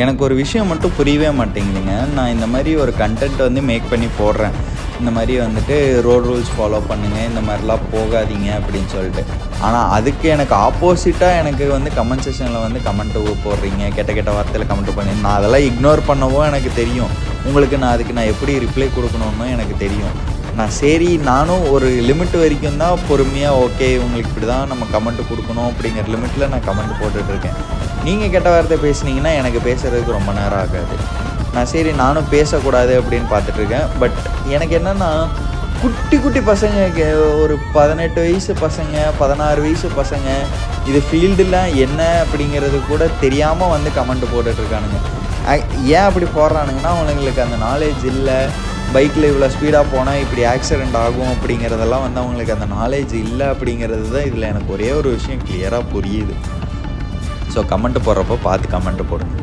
எனக்கு ஒரு விஷயம் மட்டும் புரியவே மாட்டேங்குதுங்க. நான் இந்த மாதிரி ஒரு கன்டென்ட் வந்து மேக் பண்ணி போடுறேன். இந்த மாதிரி வந்துட்டு ரோட் ரூல்ஸ் ஃபாலோ பண்ணுங்கள், இந்த மாதிரிலாம் போகாதீங்க அப்படின்னு சொல்லிட்டு. ஆனால் அதுக்கு எனக்கு ஆப்போசிட்டாக எனக்கு வந்து கமெண்ட் செக்ஷனில் வந்து கமெண்ட்டு போடுறீங்க, கெட்ட கெட்ட வார்த்தையில் கமெண்ட் பண்ணி நான் அதெல்லாம் இக்னோர் பண்ணவும் எனக்கு தெரியும். உங்களுக்கு நான் எப்படி ரிப்ளை கொடுக்கணுன்னு எனக்கு தெரியும். சரி நானும் ஒரு லிமிட் வரைக்கும் தான் பொறுமையாக ஓகே உங்களுக்கு இப்படி தான் நம்ம கமெண்ட் கொடுக்கணும் அப்படிங்கிற லிமிட்டில் நான் கமெண்ட் போட்டுட்ருக்கேன். நீங்கள் கெட்ட வார்த்தை பேசுனீங்கன்னா எனக்கு பேசுகிறதுக்கு ரொம்ப நேரம் ஆகாது. சரி நானும் பேசக்கூடாது அப்படின்னு பார்த்துட்ருக்கேன். பட் எனக்கு என்னென்னா குட்டி குட்டி பசங்க ஒரு 18 வயசு பசங்க, 16 வயசு பசங்க இது ஃபீல்டில் என்ன அப்படிங்கிறது கூட தெரியாமல் வந்து கமெண்ட் போட்டுட்ருக்கானுங்க. ஏன் அப்படி போடுறானுங்கன்னா அவங்களுக்கு அந்த நாலேஜ் இல்லை. பைக்கில் இவ்வளோ ஸ்பீடாக போனால் இப்படி ஆக்சிடெண்ட் ஆகும் அப்படிங்கிறதெல்லாம் வந்து அவங்களுக்கு அந்த நாலேஜ் இல்லை அப்படிங்கிறது தான் இதில் எனக்கு ஒரே ஒரு விஷயம் கிளியராக புரியுது. ஸோ கமெண்ட் போடுறப்போ பார்த்து கமெண்ட் போடுங்க.